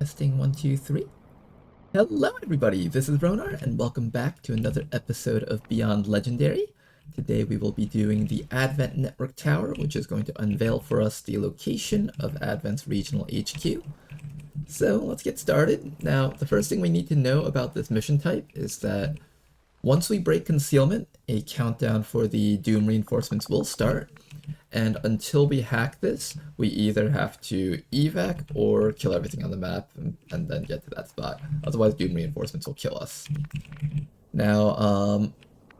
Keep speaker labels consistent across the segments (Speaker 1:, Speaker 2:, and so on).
Speaker 1: Testing 1, 2, 3. Hello everybody, this is Ronar and welcome back to another episode of Beyond Legendary. Today we will be doing the Advent Network Tower, which is going to unveil for us the location of Advent's regional HQ. So let's get started. Now, the first thing we need to know about this mission type is that once we break concealment, a countdown for the Doom reinforcements will start. And until we hack this, we either have to evac or kill everything on the map and then get to that spot. Otherwise, Doom reinforcements will kill us. Now,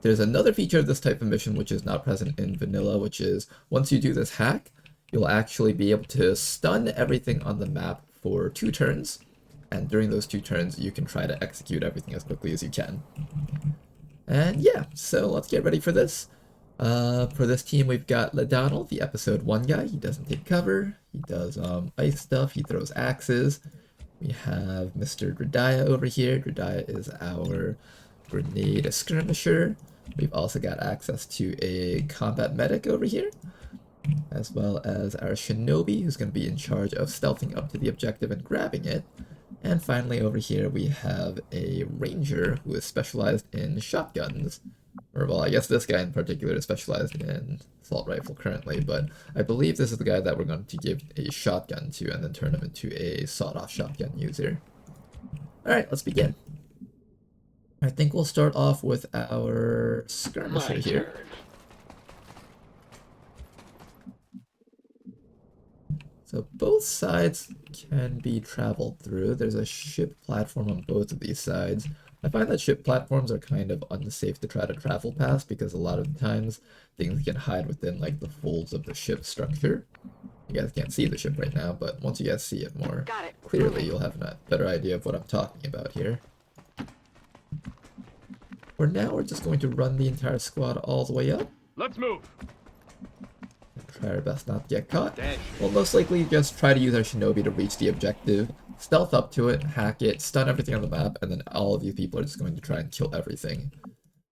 Speaker 1: there's another feature of this type of mission which is not present in vanilla, which is once you do this hack, you'll actually be able to stun everything on the map for 2 turns. And during those 2 turns, you can try to execute everything as quickly as you can. And yeah, so let's get ready for this. For this team, we've got Ledonal, the episode 1 guy. He doesn't take cover. He does ice stuff. He throws axes. We have Mr. Dredaya over here. Dredaya is our grenade skirmisher. We've also got access to a combat medic over here, as well as our shinobi, who's going to be in charge of stealthing up to the objective and grabbing it. And finally, over here, we have a ranger who is specialized in shotguns. Or, well, I guess this guy in particular is specialized in assault rifle currently, but I believe this is the guy that we're going to give a shotgun to and then turn him into a sawed-off shotgun user. Alright, let's begin. I think we'll start off with our skirmisher here. So both sides can be traveled through. There's a ship platform on both of these sides. I find that ship platforms are kind of unsafe to try to travel past because a lot of the times things can hide within like the folds of the ship structure. You guys can't see the ship right now, but once you guys see it more clearly, you'll have a better idea of what I'm talking about here. For now, we're just going to run the entire squad all the way up.
Speaker 2: Let's move.
Speaker 1: Try our best not to get caught. We'll most likely just try to use our shinobi to reach the objective, stealth up to it, hack it, stun everything on the map, and then all of you people are just going to try and kill everything.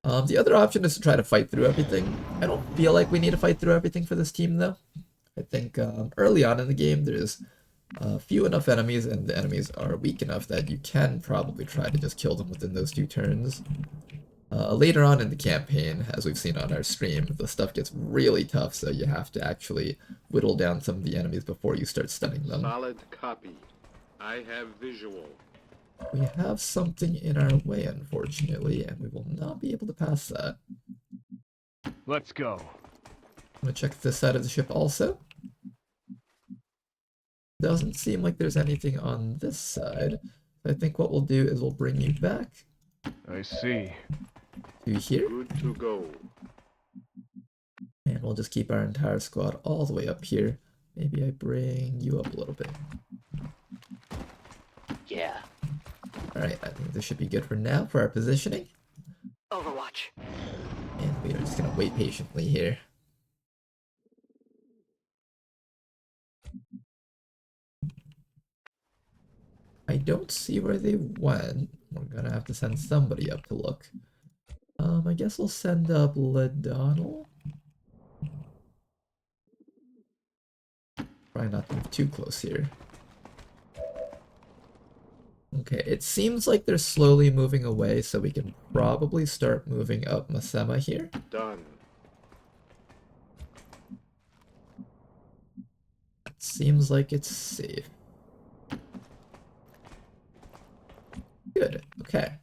Speaker 1: The other option is to try to fight through everything. I don't feel like we need to fight through everything for this team though. I think early on in the game there's few enough enemies and the enemies are weak enough that you can probably try to just kill them within those 2 turns. Later on in the campaign, as we've seen on our stream, the stuff gets really tough, so you have to actually whittle down some of the enemies before you start stunning them.
Speaker 2: Solid copy. I have visual.
Speaker 1: We have something in our way, unfortunately, and we will not be able to pass that.
Speaker 2: Let's go.
Speaker 1: I'm gonna check this side of the ship also. Doesn't seem like there's anything on this side. I think what we'll do is we'll bring you back.
Speaker 2: I see.
Speaker 1: To here.
Speaker 2: Good to go.
Speaker 1: And we'll just keep our entire squad all the way up here. Maybe I bring you up a little bit.
Speaker 3: Yeah.
Speaker 1: Alright, I think this should be good for now for our positioning.
Speaker 3: Overwatch.
Speaker 1: And we are just gonna wait patiently here. I don't see where they went. We're gonna have to send somebody up to look. I guess we'll send up Ledonal. Try not to move too close here. Okay, it seems like they're slowly moving away, so we can probably start moving up Masema here.
Speaker 2: Done.
Speaker 1: It seems like it's safe. Good, okay.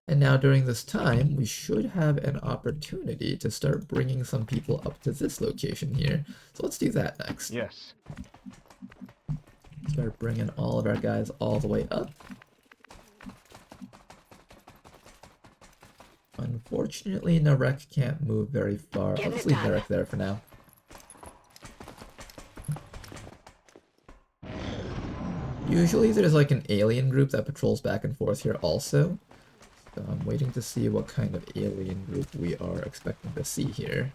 Speaker 1: And now during this time, we should have an opportunity to start bringing some people up to this location here. So let's do that next.
Speaker 2: Yes.
Speaker 1: Start bringing all of our guys all the way up. Unfortunately, Narek can't move very far. I'll just leave Narek there for now. Usually there's like an alien group that patrols back and forth here also. So I'm waiting to see what kind of alien group we are expecting to see here.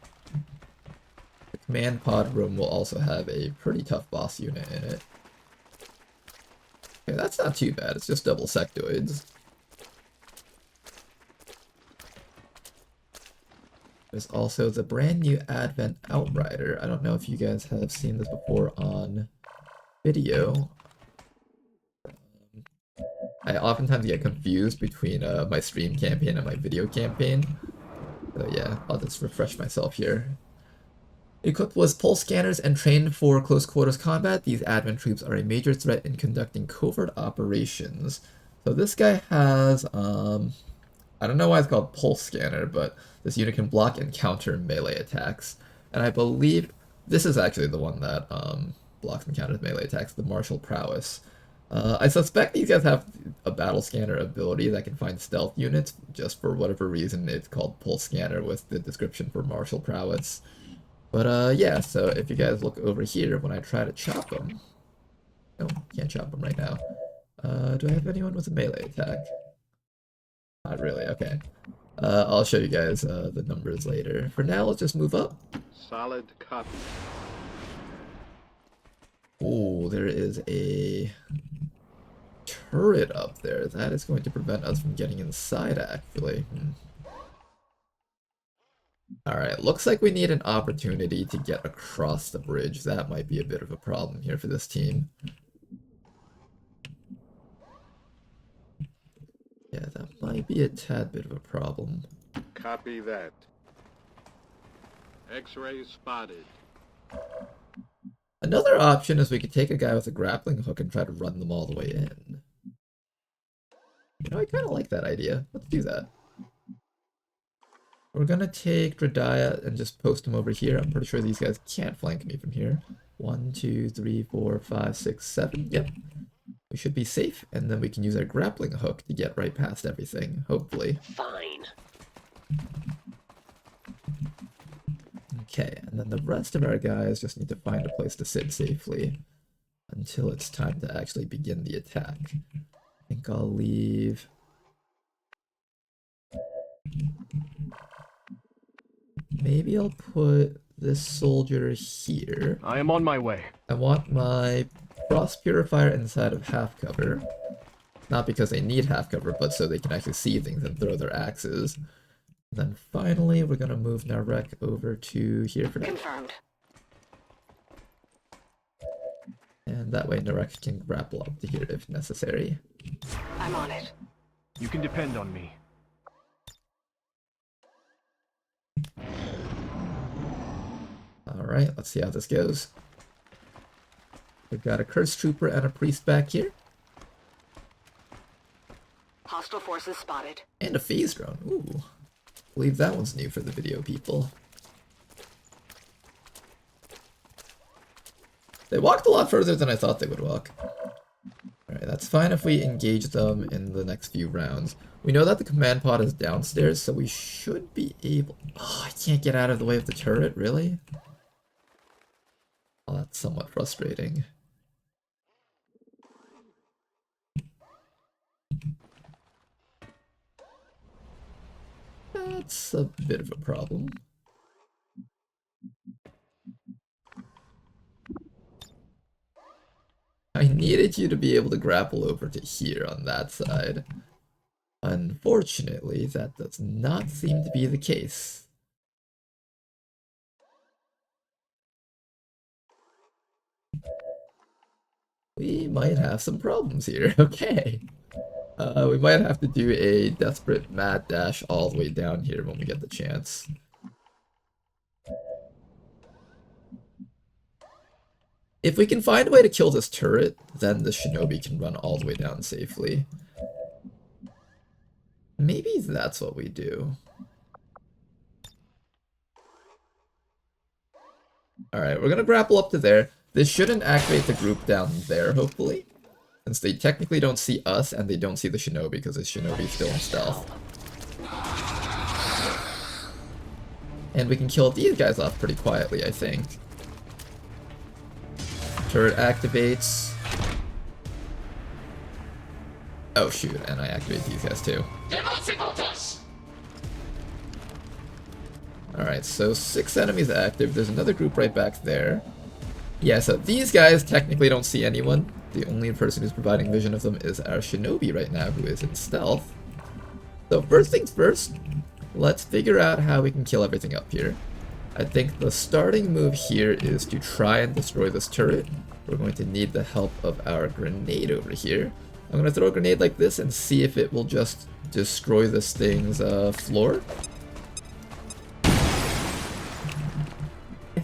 Speaker 1: The command pod room will also have a pretty tough boss unit in it. Okay, that's not too bad, it's just double sectoids. There's also the brand new Advent Outrider. I don't know if you guys have seen this before on video. I oftentimes get confused between my stream campaign and my video campaign. So yeah, I'll just refresh myself here. Equipped with pulse scanners and trained for close quarters combat, these admin troops are a major threat in conducting covert operations. So this guy has, I don't know why it's called pulse scanner, but this unit can block and counter melee attacks. And I believe this is actually the one that blocks and counters melee attacks, the martial prowess. I suspect these guys have a battle scanner ability that can find stealth units. Just for whatever reason, it's called pulse scanner with the description for martial prowess. But yeah, so if you guys look over here, when I try to chop them... No, can't chop them right now. Do I have anyone with a melee attack? Not really, okay. I'll show you guys the numbers later. For now, let's just move up.
Speaker 2: Solid copy.
Speaker 1: Oh, there is a turret up there. That is going to prevent us from getting inside, actually. Alright, looks like we need an opportunity to get across the bridge. That might be a bit of a problem here for this team. Yeah, that might be a tad bit of a problem.
Speaker 2: Copy that. X-ray spotted.
Speaker 1: Another option is we could take a guy with a grappling hook and try to run them all the way in. You know, I kind of like that idea. Let's do that. We're gonna take Dredaya and just post him over here. I'm pretty sure these guys can't flank me from here. 1, 2, 3, 4, 5, 6, 7. Yep. We should be safe, and then we can use our grappling hook to get right past everything, hopefully.
Speaker 3: Fine.
Speaker 1: Okay, and then the rest of our guys just need to find a place to sit safely until it's time to actually begin the attack. I think I'll leave... Maybe I'll put this soldier here.
Speaker 2: I am on my way. I
Speaker 1: want my frost purifier inside of half cover. Not because they need half cover, but so they can actually see things and throw their axes. And then finally, we're gonna move Narek over to here for now.
Speaker 3: Confirmed.
Speaker 1: And that way Narek can grapple up to here if necessary.
Speaker 3: I'm on it.
Speaker 2: You can depend on me.
Speaker 1: Alright, let's see how this goes. We've got a Curse Trooper and a Priest back here.
Speaker 3: Hostile forces spotted.
Speaker 1: And a phase drone. Ooh. I believe that one's new for the video people. They walked a lot further than I thought they would walk. Alright, that's fine if we engage them in the next few rounds. We know that the command pod is downstairs, so we should be able... Oh, I can't get out of the way of the turret, really? Oh, that's somewhat frustrating. That's a bit of a problem. I needed you to be able to grapple over to here on that side. Unfortunately, that does not seem to be the case. We might have some problems here. Okay. We might have to do a desperate mad dash all the way down here when we get the chance. If we can find a way to kill this turret, then the shinobi can run all the way down safely. Maybe that's what we do. Alright, we're gonna grapple up to there. This shouldn't activate the group down there, hopefully. Since they technically don't see us, and they don't see the shinobi, because the shinobi is still in stealth. And we can kill these guys off pretty quietly, I think. Turret activates. Oh shoot, and I activate these guys too. Alright, so 6 enemies active. There's another group right back there. Yeah, so these guys technically don't see anyone. The only person who's providing vision of them is our shinobi right now, who is in stealth. So first things first, let's figure out how we can kill everything up here. I think the starting move here is to try and destroy this turret. We're going to need the help of our grenade over here. I'm gonna throw a grenade like this and see if it will just destroy this thing's floor.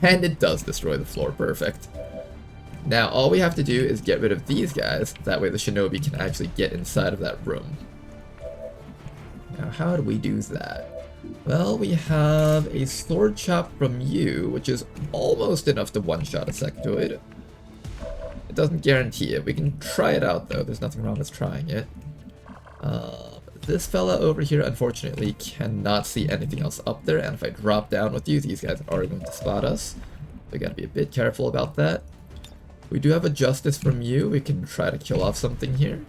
Speaker 1: And it does destroy the floor, perfect. Now all we have to do is get rid of these guys, that way the shinobi can actually get inside of that room. Now how do we do that? Well, we have a sword chop from you, which is almost enough to one-shot a sectoid. It doesn't guarantee it. We can try it out though, there's nothing wrong with trying it. This fella over here unfortunately cannot see anything else up there, and if I drop down with you, these guys are going to spot us. We gotta be a bit careful about that. We do have a justice from you, we can try to kill off something here.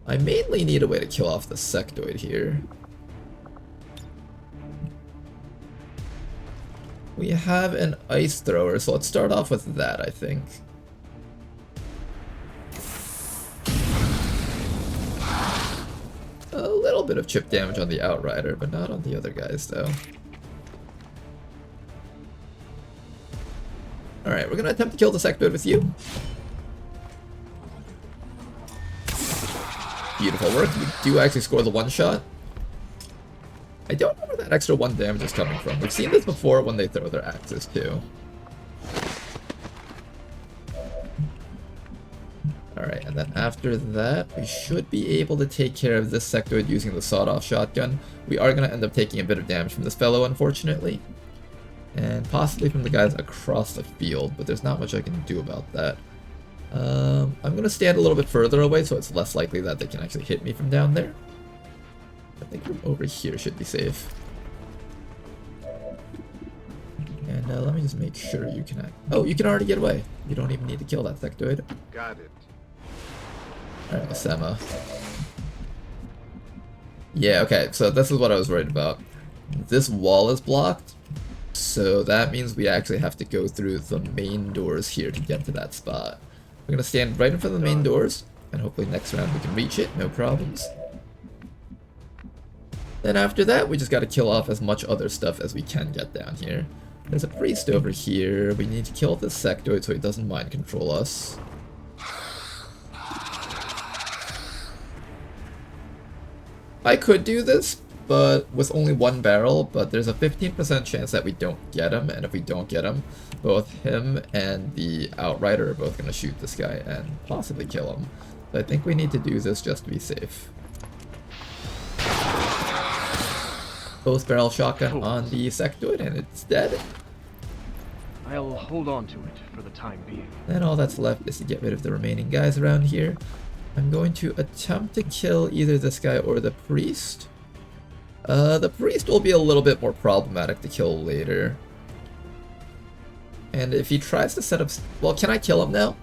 Speaker 1: I mainly need a way to kill off the sectoid here. We have an ice thrower, so let's start off with that, I think. A little bit of chip damage on the Outrider, but not on the other guys, though. Alright, we're gonna attempt to kill the sectoid with you. Beautiful work. We do actually score the one-shot. I don't know where that extra 1 damage is coming from. We've seen this before when they throw their axes, too. Alright, and then after that, we should be able to take care of this sectoid using the sawed-off shotgun. We are going to end up taking a bit of damage from this fellow, unfortunately. And possibly from the guys across the field, but there's not much I can do about that. I'm going to stand a little bit further away so it's less likely that they can actually hit me from down there. I think from over here should be safe. And let me just make sure you can... Oh, you can already get away. You don't even need to kill that sectoid.
Speaker 2: Got it.
Speaker 1: Alright, Sema. Yeah, okay, so this is what I was worried about. This wall is blocked, so that means we actually have to go through the main doors here to get to that spot. We're gonna stand right in front of the main doors, and hopefully next round we can reach it, no problems. Then after that, we just gotta kill off as much other stuff as we can get down here. There's a priest over here. We need to kill this sectoid so he doesn't mind control us. I could do this, but with only 1 barrel, but there's a 15% chance that we don't get him, and if we don't get him, both him and the Outrider are both going to shoot this guy and possibly kill him. So I think we need to do this just to be safe. Both barrel shotgun on the sectoid, and it's dead.
Speaker 2: I'll hold on to it for the time being.
Speaker 1: Then all that's left is to get rid of the remaining guys around here. I'm going to attempt to kill either this guy or the priest. The priest will be a little bit more problematic to kill later. And if he tries to set up... Well, can I kill him now?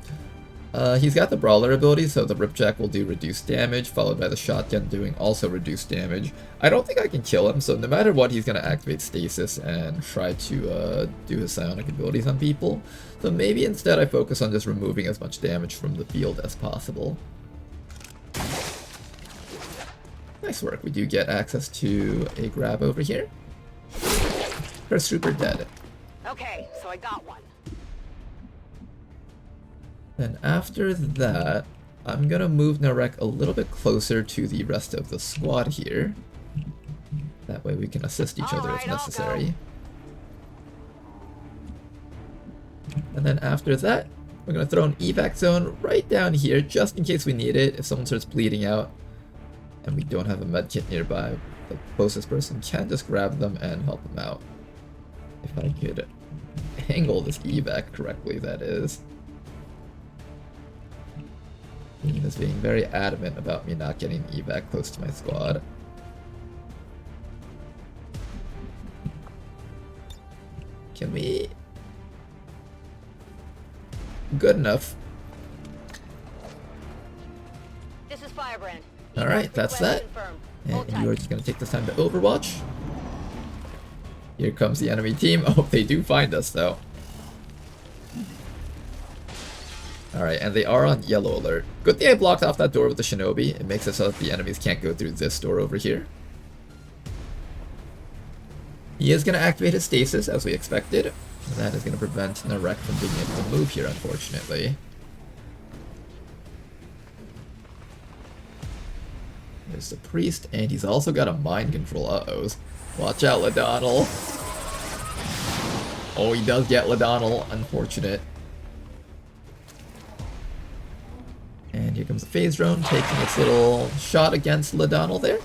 Speaker 1: He's got the Brawler ability, so the Ripjack will do reduced damage, followed by the Shotgun doing also reduced damage. I don't think I can kill him, so no matter what, he's going to activate Stasis and try to do his psionic abilities on people. So maybe instead I focus on just removing as much damage from the field as possible. Nice work. We do get access to a grab over here. First trooper dead.
Speaker 3: Okay, so I got one.
Speaker 1: Then after that, I'm gonna move Narek a little bit closer to the rest of the squad here. That way we can assist each other if necessary. And then after that, we're gonna throw an evac zone right down here just in case we need it. If someone starts bleeding out and we don't have a med kit nearby, the closest person can just grab them and help them out. If I could angle this evac correctly, that is. He is being very adamant about me not getting evac close to my squad. Can we... Good enough.
Speaker 3: This is Firebrand.
Speaker 1: Alright, that's that. And you're just gonna take this time to overwatch. Here comes the enemy team. I hope they do find us though. Alright, and they are on yellow alert. Good thing I blocked off that door with the shinobi. It makes it so that the enemies can't go through this door over here. He is going to activate his stasis, as we expected. That is going to prevent Narek from being able to move here, unfortunately. There's the priest, and he's also got a mind control. Uh-oh. Watch out, Ladonnell. Oh, he does get Ladonnell. Unfortunate. And here comes the phase drone, taking its little shot against Ladonnell there.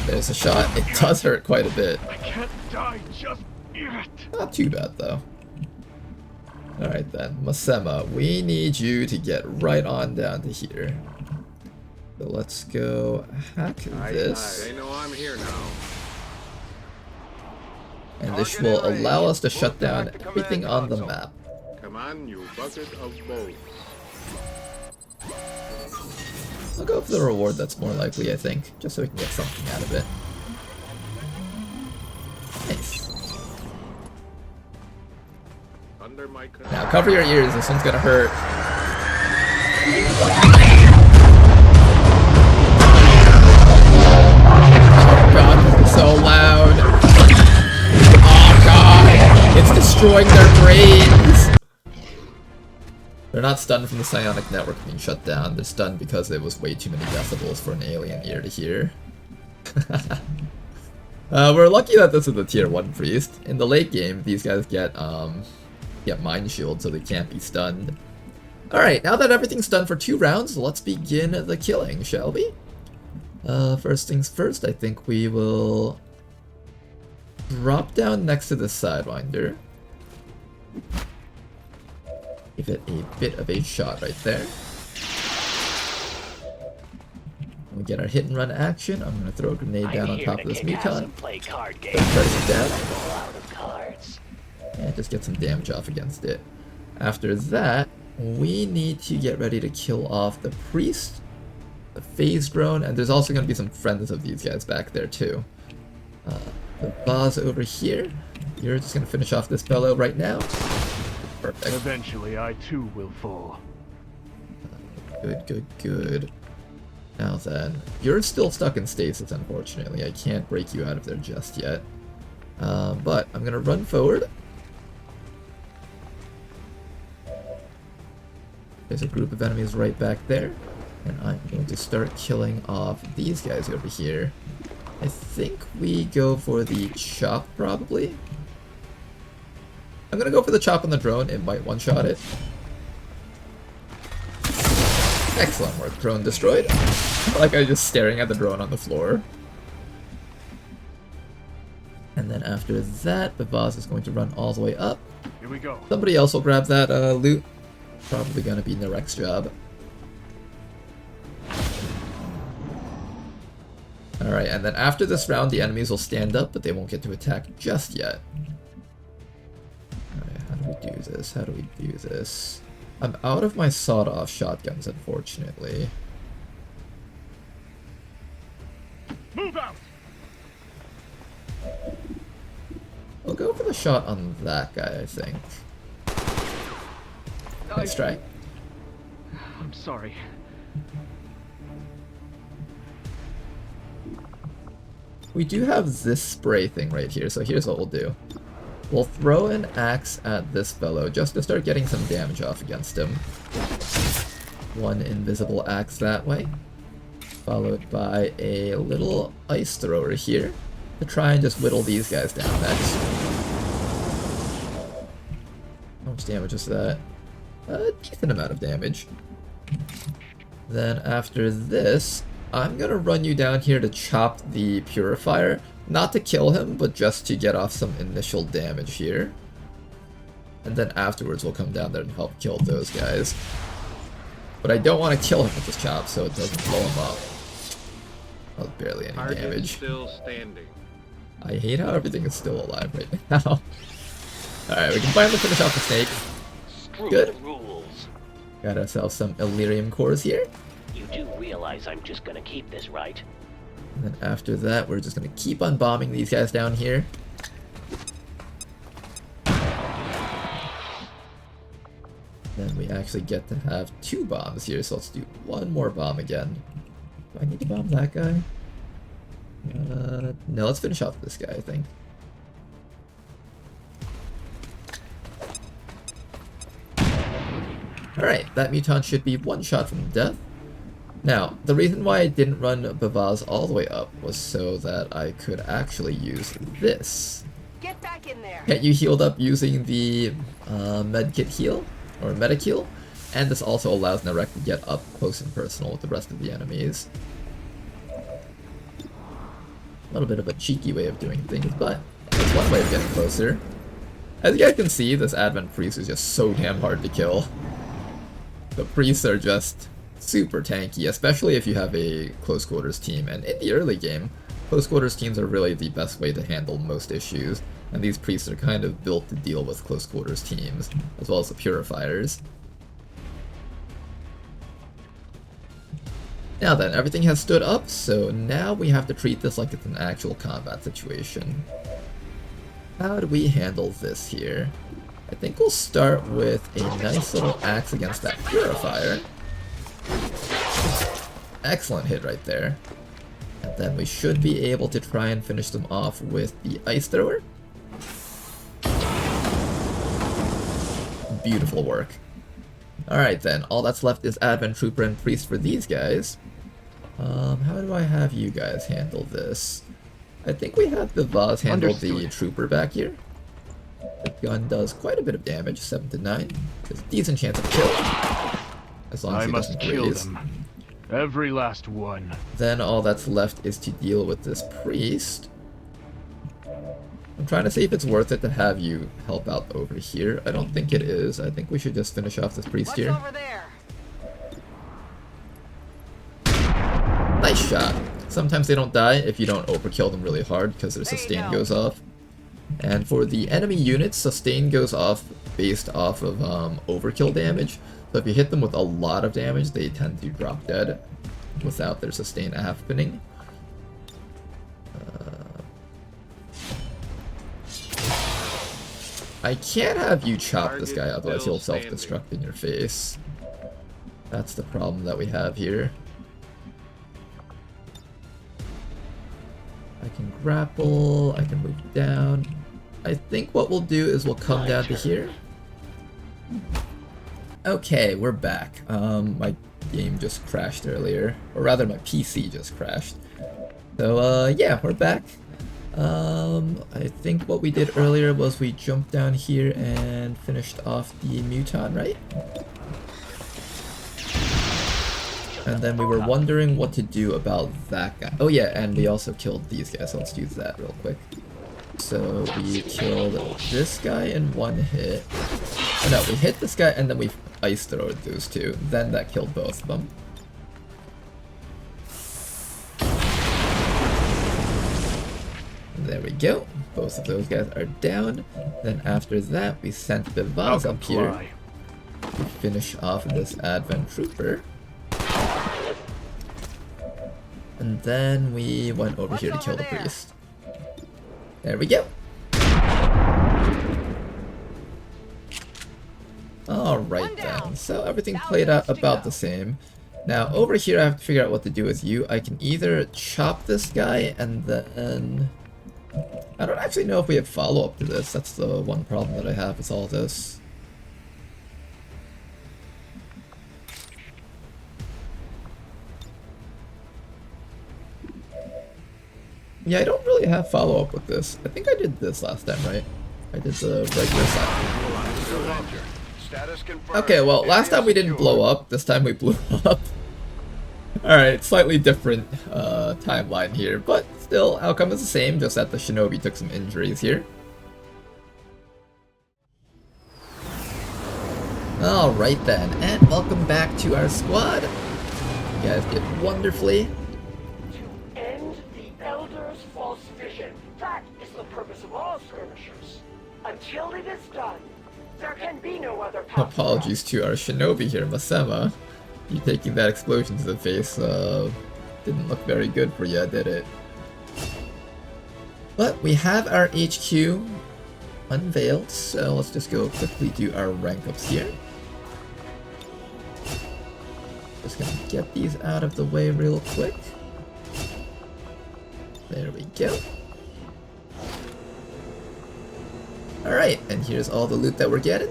Speaker 1: There's a shot. It does hurt quite a bit.
Speaker 2: I can't die just yet.
Speaker 1: Not too bad, though. Alright then, Masema, we need you to get right on down to here. So let's go hack this.
Speaker 4: They know I'm here now.
Speaker 1: And this will allow us to shut down everything on the map.
Speaker 4: Come on, you bucket of bones.
Speaker 1: I'll go for the reward that's more likely, I think, just so we can get something out of it. Nice.
Speaker 4: Under my
Speaker 1: Now cover your ears, this one's gonna hurt. Oh god, this is so loud. Oh god, it's destroying their brains. They're not stunned from the psionic network being shut down, they're stunned because there was way too many decibels for an alien ear to hear. We're lucky that this is a tier 1 priest. In the late game, these guys get mind shield so they can't be stunned. Alright, now that everything's done for 2 rounds, let's begin the killing, shall we? First things first, I think we will drop down next to the Sidewinder. Give it a bit of a shot right there. We get our hit and run action. I'm gonna throw a grenade down on top of this Muton. Press it down. And just get some damage off against it. After that, we need to get ready to kill off the priest, the phase drone, and there's also gonna be some friends of these guys back there too. The boss over here. You're just gonna finish off this fellow right now. Perfect.
Speaker 2: Eventually, I too will fall.
Speaker 1: Good, good, good. Now then, you're still stuck in stasis, unfortunately. I can't break you out of there just yet. But I'm gonna run forward. There's a group of enemies right back there. And I'm going to start killing off these guys over here. I think we go for the chop, probably. I'm gonna go for the chop on the drone, it might one-shot it. Excellent work, drone destroyed. Like I'm just staring at the drone on the floor. And then after that, the boss is going to run all the way up.
Speaker 2: Here we go.
Speaker 1: Somebody else will grab that loot. Probably gonna be Narek's job. Alright, and then after this round, the enemies will stand up, but they won't get to attack just yet. How do we do this? How do we do this? I'm out of my sawed-off shotguns, unfortunately.
Speaker 2: Move out!
Speaker 1: I'll go for the shot on that guy, I think. Nice try.
Speaker 2: I'm sorry.
Speaker 1: We do have this spray thing right here, so here's what we'll do. We'll throw an axe at this fellow just to start getting some damage off against him. One invisible axe that way, followed by a little ice thrower here to try and just whittle these guys down next. How much damage is that? A decent amount of damage. Then after this, I'm gonna run you down here to chop the purifier. Not to kill him, but just to get off some initial damage here. And then afterwards we'll come down there and help kill those guys. But I don't want to kill him with this chop so it doesn't blow him up. Well, barely any damage.
Speaker 4: Still standing.
Speaker 1: I hate how everything is still alive right now. Alright, we can finally finish off the snake. Good. Got ourselves some Illyrium cores here.
Speaker 5: You do realize I'm just gonna keep this, right?
Speaker 1: And then after that, we're just gonna keep on bombing these guys down here. Then we actually get to have 2 bombs here, so let's do one more bomb again. Do I need to bomb that guy? No, let's finish off this guy, I think. Alright, that mutant should be one shot from death. Now, the reason why I didn't run Bavaz all the way up was so that I could actually use this.
Speaker 3: Get back in there.
Speaker 1: Get you healed up using the medkit heal, or medic heal, and this also allows Narek to get up close and personal with the rest of the enemies. A little bit of a cheeky way of doing things, but it's one way of getting closer. As you guys can see, this Advent Priest is just so damn hard to kill. The priests are just super tanky, especially if you have a close quarters team, and in the early game, close quarters teams are really the best way to handle most issues, and these priests are kind of built to deal with close quarters teams, as well as the purifiers. Now then, everything has stood up, so now we have to treat this like it's an actual combat situation. How do we handle this here? I think we'll start with a nice little axe against that purifier. Excellent hit right there. And then we should be able to try and finish them off with the ice thrower. Beautiful work. Alright then, all that's left is Advent Trooper and Priest for these guys. How do I have you guys handle this? I think we have the Vaz handle the Trooper back here. The gun does quite a bit of damage, 7 to 9. There's a decent chance of kill. As long as he doesn't graze.
Speaker 2: Every last one.
Speaker 1: Then all that's left is to deal with this priest. I'm trying to see if it's worth it to have you help out over here. I don't think it is. I think we should just finish off this priest here.
Speaker 3: Over there?
Speaker 1: Nice shot. Sometimes they don't die if you don't overkill them really hard because their sustain goes off. And for the enemy units, sustain goes off based off of overkill damage. So if you hit them with a lot of damage, they tend to drop dead without their sustain happening. I can't have you chop this guy, otherwise he'll self-destruct in your face. That's the problem that we have here. I can grapple, I can move down. I think what we'll do is we'll come down to here. Okay, we're back. My game just crashed earlier, or rather my PC just crashed. So yeah, we're back. I think what we did earlier was we jumped down here and finished off the mutant, right? And then we were wondering what to do about that guy. Oh yeah, and we also killed these guys, so let's do that real quick. So we killed this guy in one hit. Oh, no, we hit this guy and then we ice throwed those two. Then that killed both of them. There we go. Both of those guys are down. Then after that, we sent the Vaz up here to finish off this Advent Trooper. And then we went over here to kill the priest. There we go. Alright then, so everything played out about the same. Now over here I have to figure out what to do with you. I can either chop this guy and then... I don't actually know if we have follow-up to this. That's the one problem that I have with all this. Yeah, I don't really have follow-up with this. I think I did this last time, right? I did the regular side. Okay, well, last time we didn't blow up. This time we blew up. Alright, slightly different timeline here, but still, outcome is the same, just that the shinobi took some injuries here. Alright then, and welcome back to our squad. You guys did wonderfully.
Speaker 6: False vision. That is the purpose of all skirmishers. Until it is done, there can be no other path.
Speaker 1: Apologies to our shinobi here, Masema. You taking that explosion to the face didn't look very good for you, did it? But we have our HQ unveiled, so let's just go quickly do our rank ups here. Just gonna get these out of the way real quick. There we go. Alright, and here's all the loot that we're getting.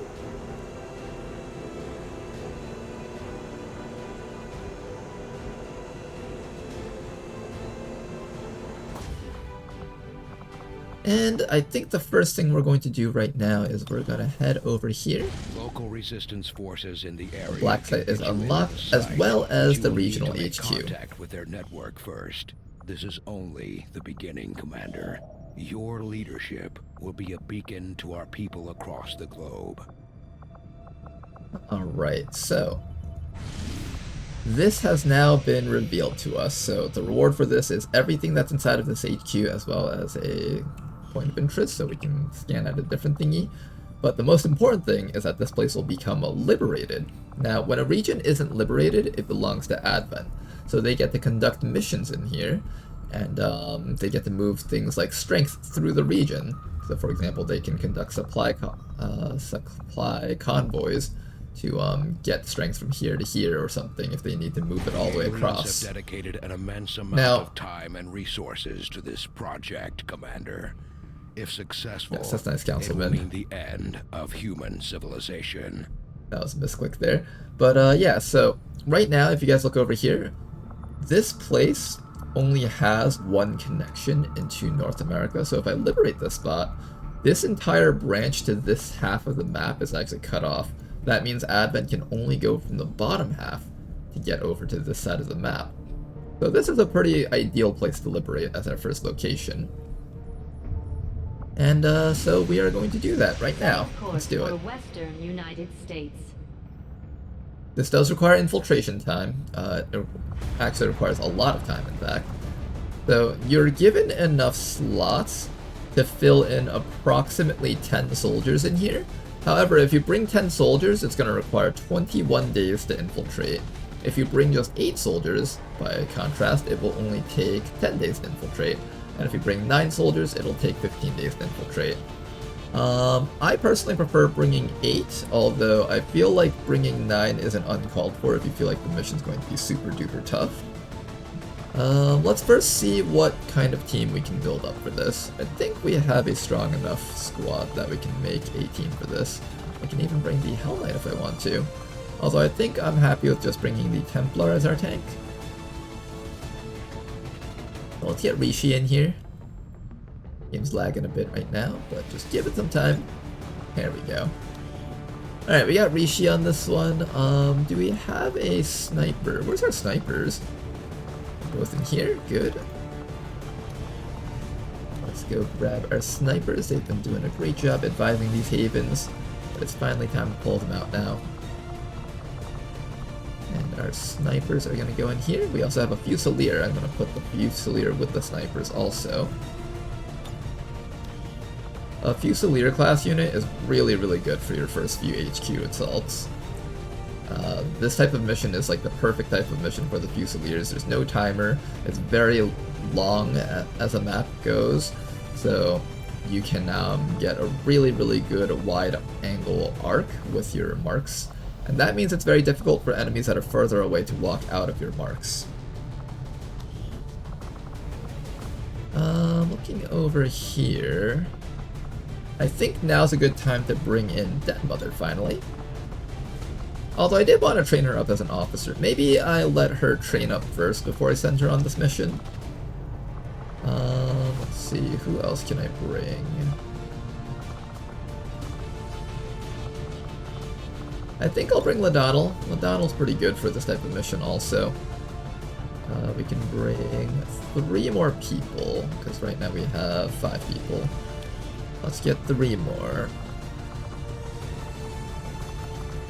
Speaker 1: And I think the first thing we're going to do right now is we're going to head over here.
Speaker 7: Local resistance forces in the area.
Speaker 1: Black site is unlocked, as well as the regional HQ.
Speaker 7: Contact with their network first. This is only the beginning, Commander. Your leadership will be a beacon to our people across the globe.
Speaker 1: Alright, so this has now been revealed to us. So the reward for this is everything that's inside of this HQ, as well as a point of interest, so we can scan out a different thingy. But the most important thing is that this place will become liberated. Now, when a region isn't liberated, it belongs to Advent. So they get to conduct missions in here, and they get to move things like strength through the region. So for example, they can conduct supply convoys to get strength from here to here or something if they need to move it all the way across.
Speaker 7: Have dedicated an immense amount of time and resources to this project, Commander. If successful,
Speaker 1: yes, that's nice,
Speaker 7: it will
Speaker 1: Councilman.
Speaker 7: mean the end of human civilization.
Speaker 1: That was a misclick there. But yeah, so right now, if you guys look over here, this place only has one connection into North America. So if I liberate this spot, this entire branch to this half of the map is actually cut off. That means Advent can only go from the bottom half to get over to this side of the map. So this is a pretty ideal place to liberate as our first location. And so we are going to do that right now. Let's do it.
Speaker 8: Western United States.
Speaker 1: This does require infiltration time. It actually requires a lot of time, in fact. So you're given enough slots to fill in approximately 10 soldiers in here. However, if you bring 10 soldiers, it's going to require 21 days to infiltrate. If you bring just 8 soldiers, by contrast, it will only take 10 days to infiltrate. And if you bring 9 soldiers, it'll take 15 days to infiltrate. I personally prefer bringing 8, although I feel like bringing 9 isn't uncalled for if you feel like the mission's going to be super duper tough. Let's first see what kind of team we can build up for this. I think we have a strong enough squad that we can make a team for this. I can even bring the Hell Knight if I want to. Although I think I'm happy with just bringing the Templar as our tank. Well, let's get Reshi in here. Game's lagging a bit right now, but just give it some time. There we go. Alright, we got Reshi on this one. Do we have a sniper? Where's our snipers? Both in here? Good. Let's go grab our snipers. They've been doing a great job advising these havens, but it's finally time to pull them out now. And our snipers are going to go in here. We also have a Fusilier. I'm going to put the Fusilier with the snipers also. A Fusilier class unit is really, really good for your first few HQ assaults. This type of mission is like the perfect type of mission for the Fusiliers. There's no timer. It's very long as a map goes, so you can get a really, really good wide angle arc with your marks. And that means it's very difficult for enemies that are further away to walk out of your marks. Looking over here, I think now's a good time to bring in Dead Mother finally. Although I did want to train her up as an officer. Maybe I let her train up first before I send her on this mission. Let's see, who else can I bring? I think I'll bring Ladonnell. Ladonnell's pretty good for this type of mission also. We can bring 3 more people, because right now we have 5 people. Let's get 3 more.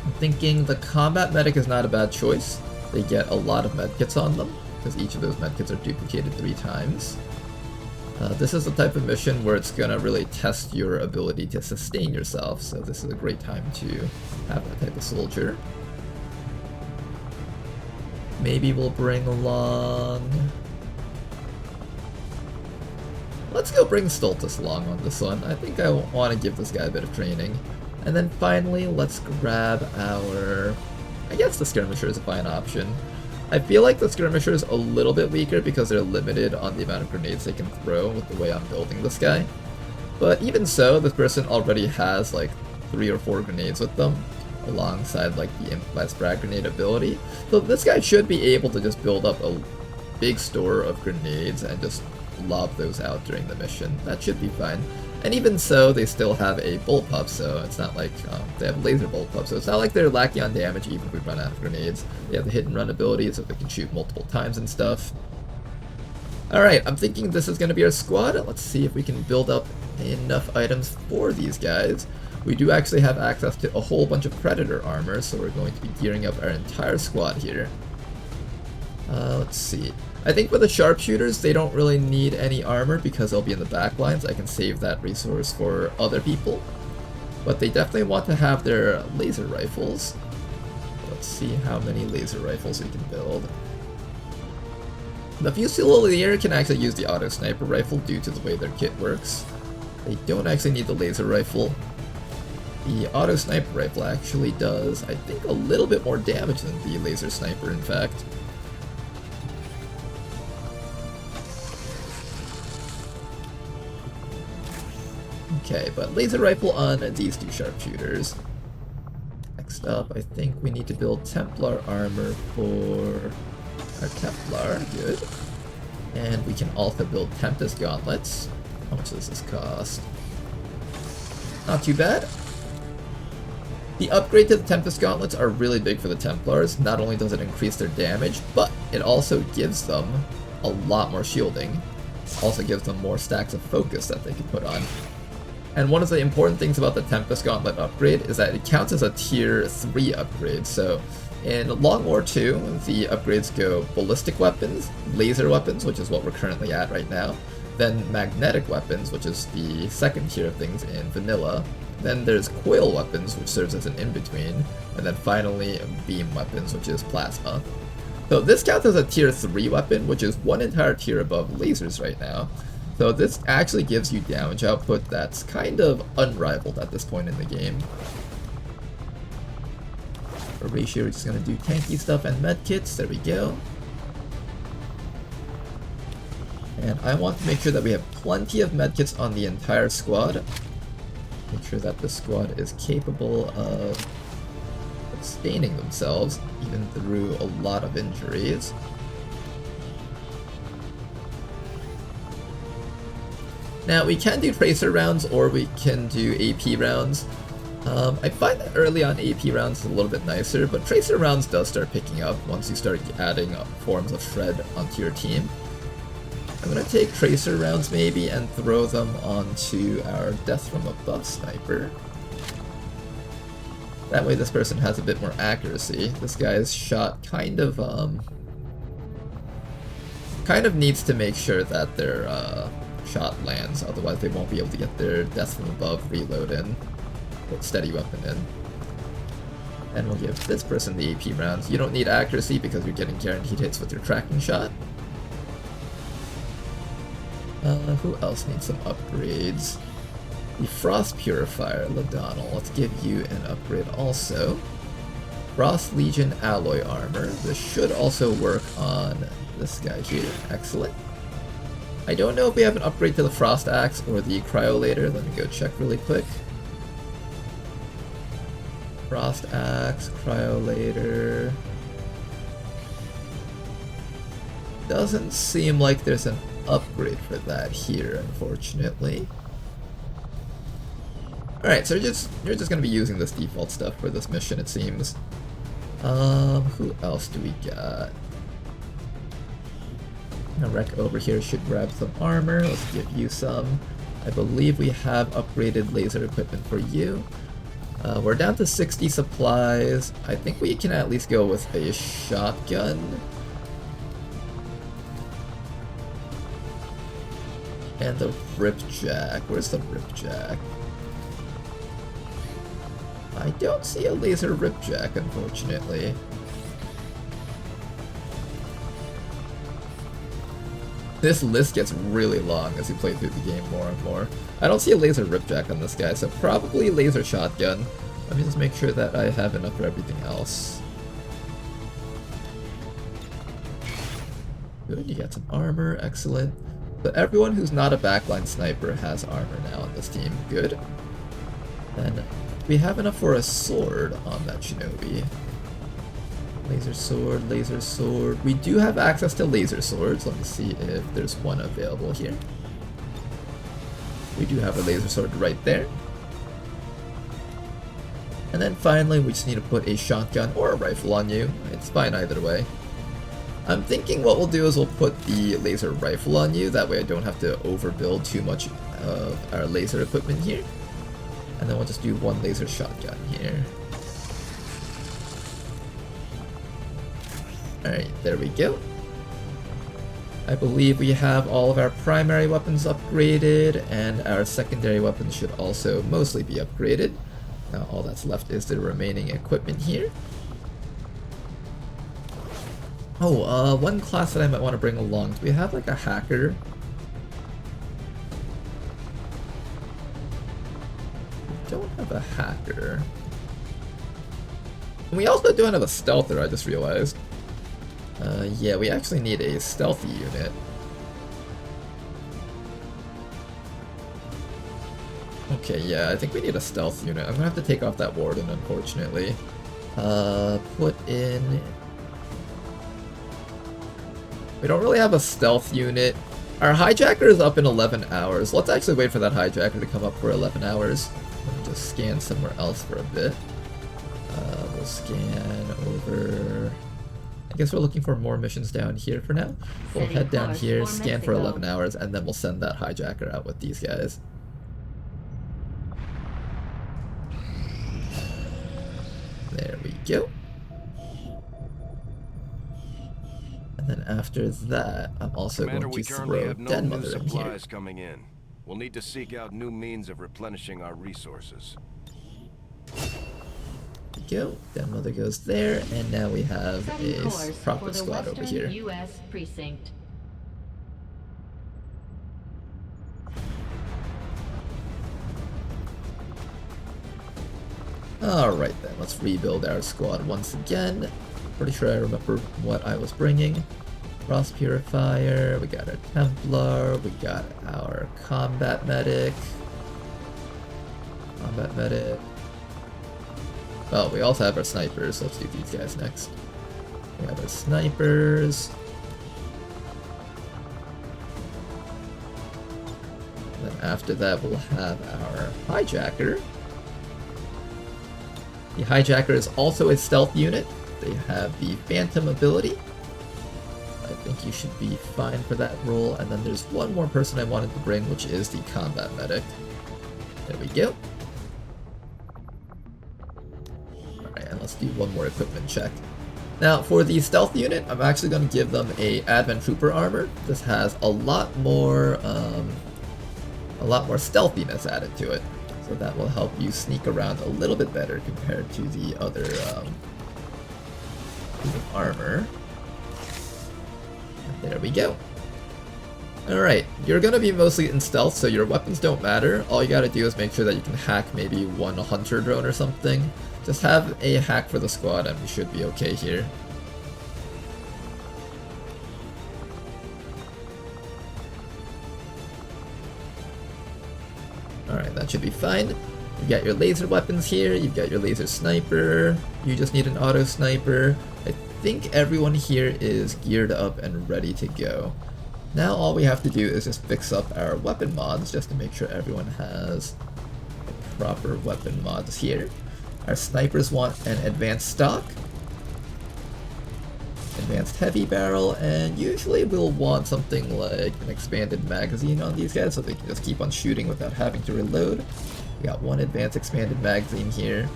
Speaker 1: I'm thinking the combat medic is not a bad choice. They get a lot of medkits on them, because each of those medkits are duplicated 3 times. This is the type of mission where it's gonna really test your ability to sustain yourself, so this is a great time to have that type of soldier. Maybe we'll bring along... Let's go bring Stultus along on this one. I think I want to give this guy a bit of training. And then finally, let's grab our... I guess the skirmisher is a fine option. I feel like the skirmisher is a little bit weaker because they're limited on the amount of grenades they can throw with the way I'm building this guy. But even so, this person already has like 3 or 4 grenades with them, alongside like the improvised frag grenade ability. So this guy should be able to just build up a big store of grenades and just lob those out during the mission. That should be fine. And even so, they still have a bullpup, so it's not like they have a laser bullpup, so it's not like they're lacking on damage even if we run out of grenades. They have the hit and run ability, so they can shoot multiple times and stuff. Alright, I'm thinking this is going to be our squad. Let's see if we can build up enough items for these guys. We do actually have access to a whole bunch of Predator armor, so we're going to be gearing up our entire squad here. Let's see. I think with the sharpshooters, they don't really need any armor because they'll be in the back lines. I can save that resource for other people. But they definitely want to have their laser rifles. Let's see how many laser rifles we can build. The Fusilier can actually use the auto sniper rifle due to the way their kit works. They don't actually need the laser rifle. The auto sniper rifle actually does, I think, a little bit more damage than the laser sniper, in fact. Okay, but laser rifle on these 2 sharpshooters. Next up, I think we need to build Templar armor for our Templar. Good. And we can also build Tempest gauntlets. How much does this cost? Not too bad. The upgrade to the Tempest gauntlets are really big for the Templars. Not only does it increase their damage, but it also gives them a lot more shielding. Also gives them more stacks of focus that they can put on. And one of the important things about the Tempest Gauntlet upgrade is that it counts as a tier 3 upgrade. So in Long War 2, the upgrades go ballistic weapons, laser weapons, which is what we're currently at right now, then magnetic weapons, which is the second tier of things in vanilla, then there's coil weapons, which serves as an in-between, and then finally beam weapons, which is plasma. So this counts as a tier 3 weapon, which is one entire tier above lasers right now. So this actually gives you damage output that's kind of unrivaled at this point in the game. For ratio, we're just going to do tanky stuff and medkits. There we go. And I want to make sure that we have plenty of medkits on the entire squad. Make sure that the squad is capable of sustaining themselves even through a lot of injuries. Now, we can do tracer rounds or we can do AP rounds. I find that early on AP rounds is a little bit nicer, but tracer rounds does start picking up once you start adding forms of shred onto your team. I'm going to take tracer rounds maybe and throw them onto our death from above sniper. That way this person has a bit more accuracy. This guy's shot kind of needs to make sure that their shot lands, otherwise they won't be able to get their death from above reload in, or steady weapon in. And we'll give this person the AP rounds. You don't need accuracy because you're getting guaranteed hits with your tracking shot. Who else needs some upgrades? The Frost Purifier, Ladonnell. Let's give you an upgrade also. Frost Legion Alloy Armor. This should also work on this guy here. Excellent. I don't know if we have an upgrade to the Frost Axe or the Cryolator. Let me go check really quick. Frost Axe, Cryolator. Doesn't seem like there's an upgrade for that here, unfortunately. Alright, so you're just gonna be using this default stuff for this mission, it seems. Who else do we got? Wreck over here should grab some armor. Let's give you some. I believe we have upgraded laser equipment for you. We're down to 60 supplies. I think we can at least go with a shotgun. And the Ripjack. Where's the Ripjack? I don't see a laser Ripjack, unfortunately. This list gets really long as you play through the game more and more. I don't see a laser Ripjack on this guy, so probably laser shotgun. Let me just make sure that I have enough for everything else. Good, you got some armor, excellent. But everyone who's not a backline sniper has armor now on this team. Good. Then we have enough for a sword on that shinobi. Laser sword, laser sword. We do have access to laser swords. Let me see if there's one available here. We do have a laser sword right there. And then finally, we just need to put a shotgun or a rifle on you. It's fine either way. I'm thinking what we'll do is we'll put the laser rifle on you. That way I don't have to overbuild too much of our laser equipment here. And then we'll just do one laser shotgun here. Alright, there we go. I believe we have all of our primary weapons upgraded, and our secondary weapons should also mostly be upgraded. Now all that's left is the remaining equipment here. Oh, one class that I might want to bring along. Do we have like a hacker? We don't have a hacker. And we also don't have a stealther, I just realized. Yeah, we actually need a stealthy unit. Okay, yeah, I think we need a stealth unit. I'm gonna have to take off that warden, unfortunately. Put in... We don't really have a stealth unit. Our hijacker is up in 11 hours. Let's actually wait for that hijacker to come up for 11 hours. Let me just scan somewhere else for a bit. We'll scan over... I guess we're looking for more missions down here for now. We'll head down here, scan for 11 hours, and then we'll send that hijacker out with these guys. There we go. And then after that, I'm also
Speaker 9: Commander,
Speaker 1: going
Speaker 9: we
Speaker 1: to
Speaker 9: currently
Speaker 1: throw
Speaker 9: have no
Speaker 1: Den
Speaker 9: new
Speaker 1: Mother in here.
Speaker 9: supplies coming in. We'll need to seek out new means of replenishing our resources.
Speaker 1: There we go. Den Mother goes there, and now we have
Speaker 8: Setting
Speaker 1: a
Speaker 8: course for
Speaker 1: proper
Speaker 8: the
Speaker 1: squad over
Speaker 8: Western
Speaker 1: here.
Speaker 8: U.S. precinct.
Speaker 1: Alright then, let's rebuild our squad once again. Pretty sure I remember what I was bringing. Frost Purifier, we got our Templar, we got our Combat Medic. Combat Medic. Oh, we also have our snipers, so let's do these guys next. We have our snipers. And then after that, we'll have our hijacker. The hijacker is also a stealth unit. They have the phantom ability. I think you should be fine for that role. And then there's one more person I wanted to bring, which is the combat medic. There we go. Alright, and let's do one more equipment check. Now, for the stealth unit, I'm actually going to give them a Advent Trooper armor. This has a lot more stealthiness added to it. So that will help you sneak around a little bit better compared to the other armor. And there we go. Alright, you're going to be mostly in stealth, so your weapons don't matter. All you gotta do is make sure that you can hack maybe one hunter drone or something. Just have a hack for the squad and we should be okay here. Alright, that should be fine. You've got your laser weapons here, you've got your laser sniper, you just need an auto sniper. I think everyone here is geared up and ready to go. Now all we have to do is just fix up our weapon mods just to make sure everyone has the proper weapon mods here. Our snipers want an advanced stock, advanced heavy barrel, and usually we'll want something like an expanded magazine on these guys so they can just keep on shooting without having to reload. We got one advanced expanded magazine here.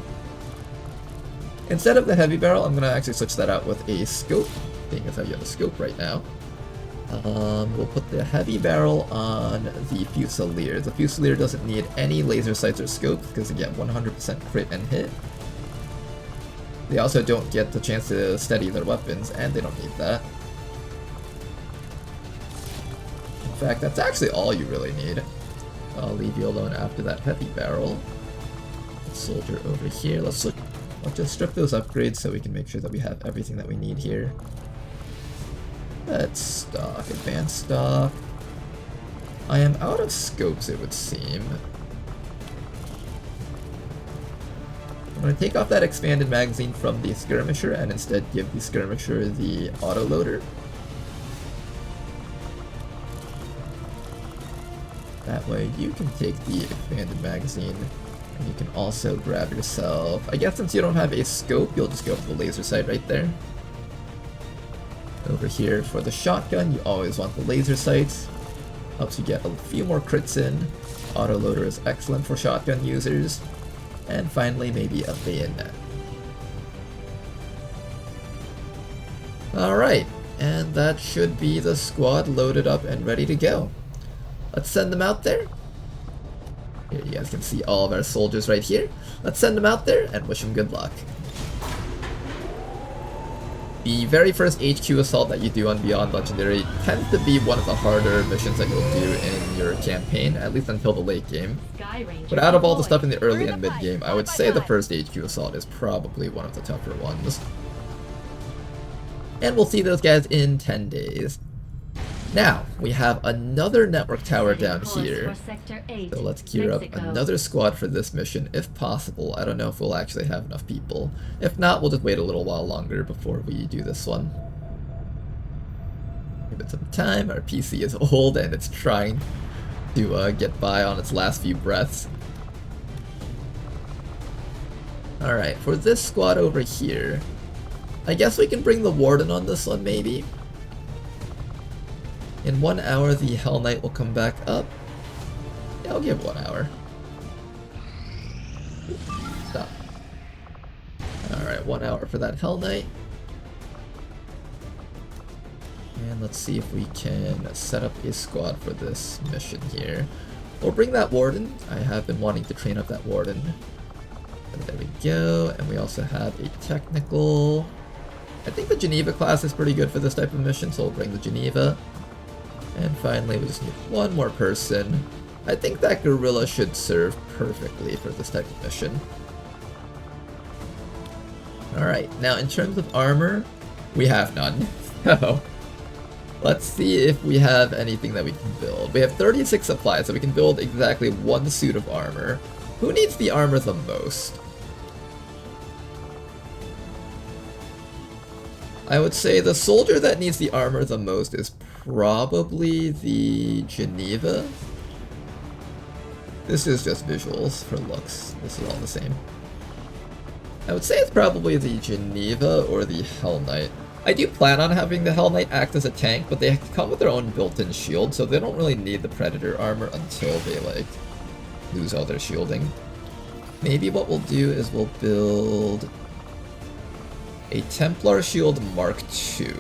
Speaker 1: Instead of the heavy barrel, I'm going to actually switch that out with a scope, being as how you have a scope right now. We'll put the heavy barrel on the Fusilier. The Fusilier doesn't need any laser sights or scopes because they get 100% crit and hit. They also don't get the chance to steady their weapons, and they don't need that. In fact, that's actually all you really need. I'll leave you alone after that heavy barrel. Soldier over here. Let's just strip those upgrades so we can make sure that we have everything that we need here. Let's stock, advanced stock. I am out of scopes, it would seem. I'm going to take off that expanded magazine from the skirmisher and instead give the skirmisher the autoloader. That way you can take the expanded magazine and you can also grab yourself, I guess since you don't have a scope, you'll just go for the laser sight right there. Over here for the shotgun, you always want the laser sights. Helps you get a few more crits in. Autoloader is excellent for shotgun users. And finally, maybe a bayonet. Alright, and that should be the squad loaded up and ready to go. Let's send them out there. Here, you guys can see all of our soldiers right here. Let's send them out there and wish them good luck. The very first HQ assault that you do on Beyond Legendary tends to be one of the harder missions that you'll do in your campaign, at least until the late game. But out of all the stuff in the early and mid game, I would say the first HQ assault is probably one of the tougher ones. And we'll see those guys in 10 days. Now, we have another network tower down here, so let's gear up another squad for this mission if possible. I don't know if we'll actually have enough people. If not, we'll just wait a little while longer before we do this one. Give it some time. Our PC is old and it's trying to get by on its last few breaths. Alright, for this squad over here, I guess we can bring the Warden on this one maybe. In 1 hour, the Hell Knight will come back up. Yeah, I'll give 1 hour. Stop. Alright, 1 hour for that Hell Knight. And let's see if we can set up a squad for this mission here. We'll bring that Warden. I have been wanting to train up that Warden. And there we go. And we also have a technical. I think the Geneva class is pretty good for this type of mission, so we'll bring the Geneva. And finally, we just need one more person. I think that gorilla should serve perfectly for this type of mission. Alright, now in terms of armor, we have none. So, let's see if we have anything that we can build. We have 36 supplies, so we can build exactly one suit of armor. Who needs the armor the most? I would say the soldier that needs the armor the most is probably the Geneva. This is just visuals for looks. This is all the same. I would say it's probably the Geneva or the Hell Knight. I do plan on having the Hell Knight act as a tank, but they come with their own built-in shield, so they don't really need the Predator armor until they, like, lose all their shielding. Maybe what we'll do is we'll build a Templar Shield Mark II.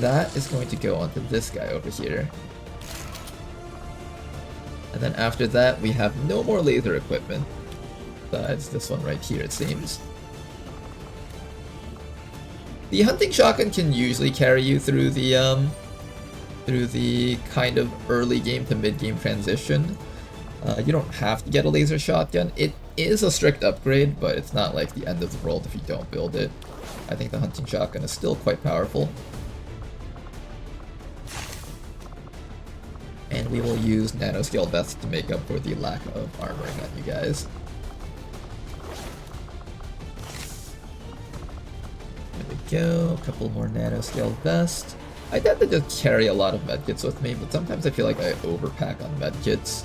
Speaker 1: That is going to go onto this guy over here. And then after that, we have no more laser equipment. Besides this one right here, it seems. The hunting shotgun can usually carry you through the kind of early game to mid game transition. You don't have to get a laser shotgun. It is a strict upgrade, but it's not like the end of the world if you don't build it. I think the hunting shotgun is still quite powerful. And we will use nanoscale vests to make up for the lack of armoring on you guys. There we go, a couple more nanoscale vests. I tend to just carry a lot of medkits with me, but sometimes I feel like I overpack on medkits.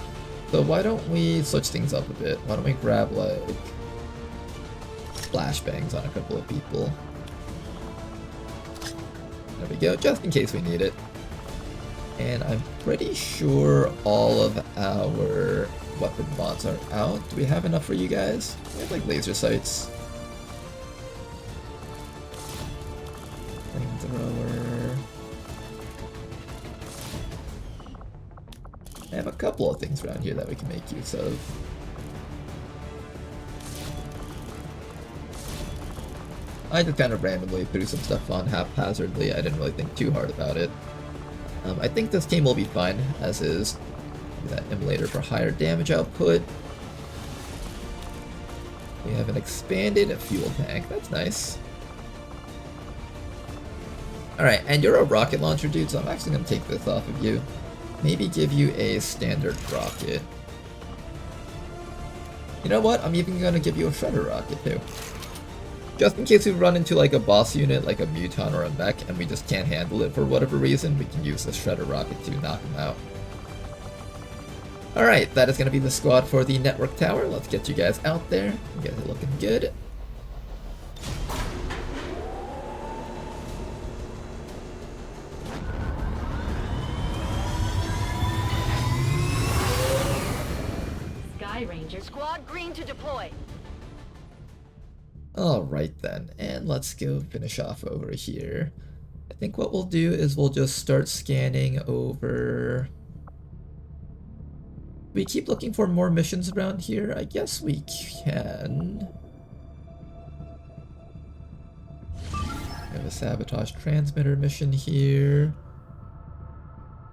Speaker 1: So why don't we switch things up a bit? Why don't we grab, like, flashbangs on a couple of people. There we go, just in case we need it. And I'm pretty sure all of our weapon mods are out. Do we have enough for you guys? We have, like, laser sights. Flamethrower. I have a couple of things around here that we can make use of. I just kind of randomly threw some stuff on haphazardly. I didn't really think too hard about it. I think this team will be fine, as is. That emulator for higher damage output. We have an expanded fuel tank. That's nice. Alright, and you're a rocket launcher dude, so I'm actually going to take this off of you. Maybe give you a standard rocket. You know what? I'm even going to give you a shredder rocket too. Just in case we run into like a boss unit, like a muton or a mech, and we just can't handle it for whatever reason, we can use the shredder rocket to knock him out. Alright, that is going to be the squad for the network tower. Let's get you guys out there. You guys are looking good.
Speaker 8: Sky Ranger.
Speaker 3: Squad green to deploy.
Speaker 1: Alright then, and let's go finish off over here. I think what we'll do is we'll just start scanning over... We keep looking for more missions around here? I guess we can. We have a sabotage transmitter mission here.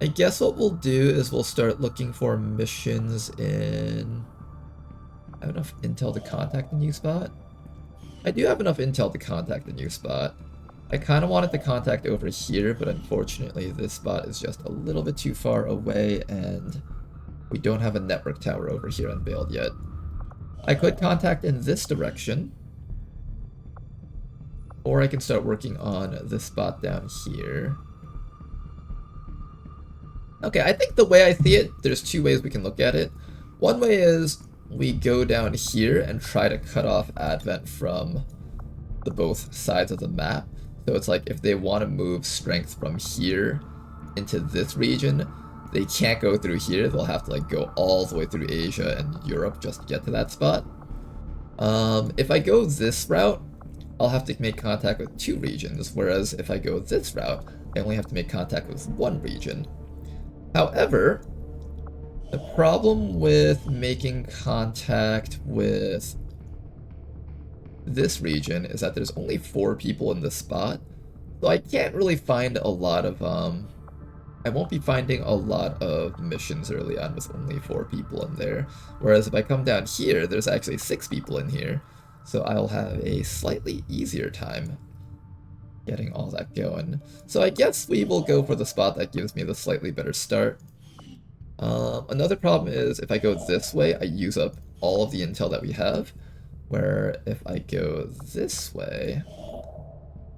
Speaker 1: I guess what we'll do is we'll start looking for missions in... I have enough intel to contact a new spot? I do have enough intel to contact a new spot. I kind of wanted to contact over here, but unfortunately this spot is just a little bit too far away and we don't have a network tower over here unveiled yet. I could contact in this direction, or I can start working on this spot down here. Okay, I think the way I see it, there's two ways we can look at it. One way is we go down here and try to cut off Advent from the both sides of the map. So it's like if they want to move strength from here into this region, they can't go through here. They'll have to like go all the way through Asia and Europe just to get to that spot. If I go this route, I'll have to make contact with 2 regions, whereas if I go this route, I only have to make contact with 1 region. However, the problem with making contact with this region is that there's only 4 people in this spot, so I can't really find a lot of, I won't be finding a lot of missions early on with only 4 people in there, whereas if I come down here, there's actually 6 people in here, so I'll have a slightly easier time getting all that going. So I guess we will go for the spot that gives me the slightly better start. Another problem is if I go this way, I use up all of the intel that we have, where if I go this way,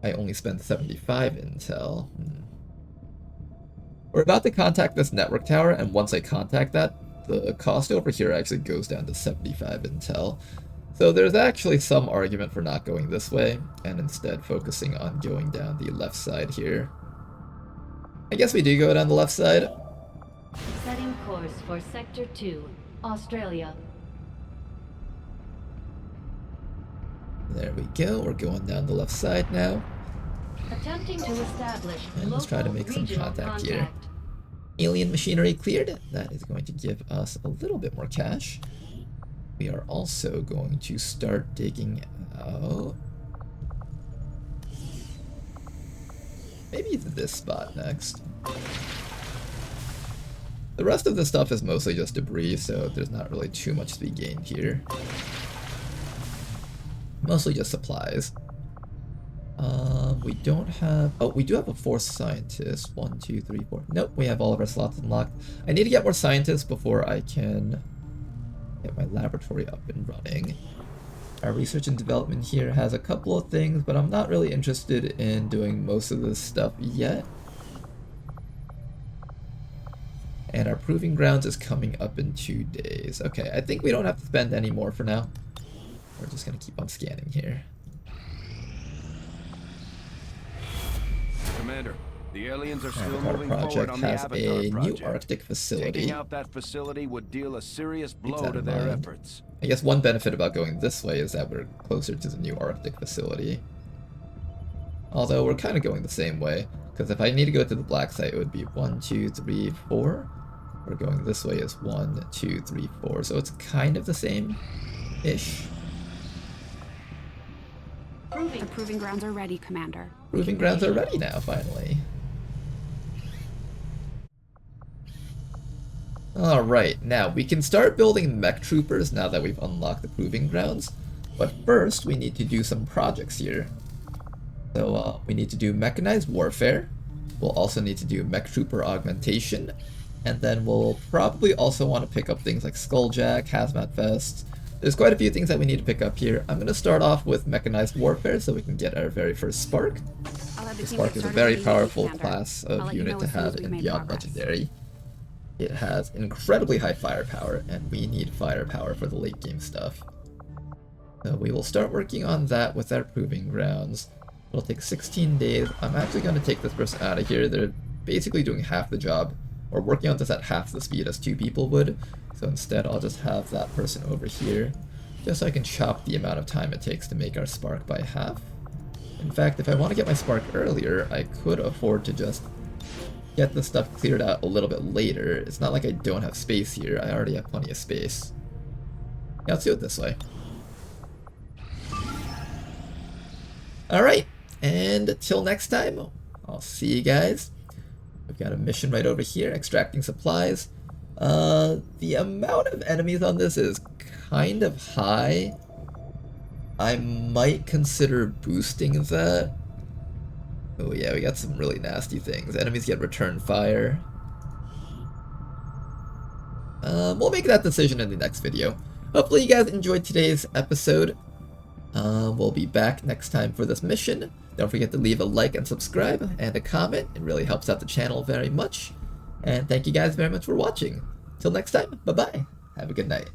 Speaker 1: I only spend 75 intel. We're about to contact this network tower, and once I contact that, the cost over here actually goes down to 75 intel. So there's actually some argument for not going this way, and instead focusing on going down the left side here. I guess we do go down the left side.
Speaker 8: Setting course for Sector 2, Australia.
Speaker 1: There we go, we're going down the left side now.
Speaker 8: Attempting to establish
Speaker 1: And let's try to make some
Speaker 8: regional
Speaker 1: contact here. Alien machinery cleared. That is going to give us a little bit more cash. We are also going to start digging out... maybe this spot next. The rest of the stuff is mostly just debris, so there's not really too much to be gained here. Mostly just supplies. We don't have... oh, we do have a 4th scientist. 1, 2, 3, 4. Nope, we have all of our slots unlocked. I need to get more scientists before I can get my laboratory up and running. Our research and development here has a couple of things, but I'm not really interested in doing most of this stuff yet. And our proving grounds is coming up in 2 days. Okay, I think we don't have to spend any more for now. We're just gonna keep on scanning here.
Speaker 9: Commander, the aliens are still
Speaker 1: Avatar
Speaker 9: moving forward
Speaker 1: Project
Speaker 9: on the
Speaker 1: has
Speaker 9: Avatar
Speaker 1: a new
Speaker 9: project.
Speaker 1: Arctic facility.
Speaker 9: Taking out that facility would deal a serious
Speaker 1: Keep
Speaker 9: blow
Speaker 1: that
Speaker 9: to
Speaker 1: in
Speaker 9: their
Speaker 1: mind.
Speaker 9: efforts.
Speaker 1: I guess one benefit about going this way is that we're closer to the new Arctic facility. Although we're kind of going the same way, because if I need to go to the black site, it would be 1, 2, 3, 4. We're going this way is 1, 2, 3, 4, so it's kind of the same-ish.
Speaker 10: The proving grounds are ready, Commander.
Speaker 1: Proving grounds are ready now, finally. Alright, now we can start building mech troopers now that we've unlocked the proving grounds. But first, we need to do some projects here. So we need to do mechanized warfare. We'll also need to do mech trooper augmentation. And then we'll probably also want to pick up things like Skulljack, Hazmat Vest. There's quite a few things that we need to pick up here. I'm going to start off with mechanized warfare so we can get our very first Spark. The Spark is a very powerful class of unit to have in Beyond Legendary. It has incredibly high firepower, and we need firepower for the late game stuff. So we will start working on that with our proving grounds. It'll take 16 days. I'm actually going to take this person out of here. They're basically doing half the job, or working on this at half the speed as 2 people would. So instead I'll just have that person over here, just so I can chop the amount of time it takes to make our Spark by half. In fact, if I want to get my Spark earlier, I could afford to just get the stuff cleared out a little bit later. It's not like I don't have space here. I already have plenty of space. Yeah, let's do it this way. Alright, and till next time, I'll see you guys. We've got a mission right over here, extracting supplies. The amount of enemies on this is kind of high. I might consider boosting that. Oh yeah, we got some really nasty things. Enemies get return fire. We'll make that decision in the next video. Hopefully you guys enjoyed today's episode. We'll be back next time for this mission. Don't forget to leave a like and subscribe and a comment. It really helps out the channel very much. And thank you guys very much for watching. Till next time, bye-bye. Have a good night.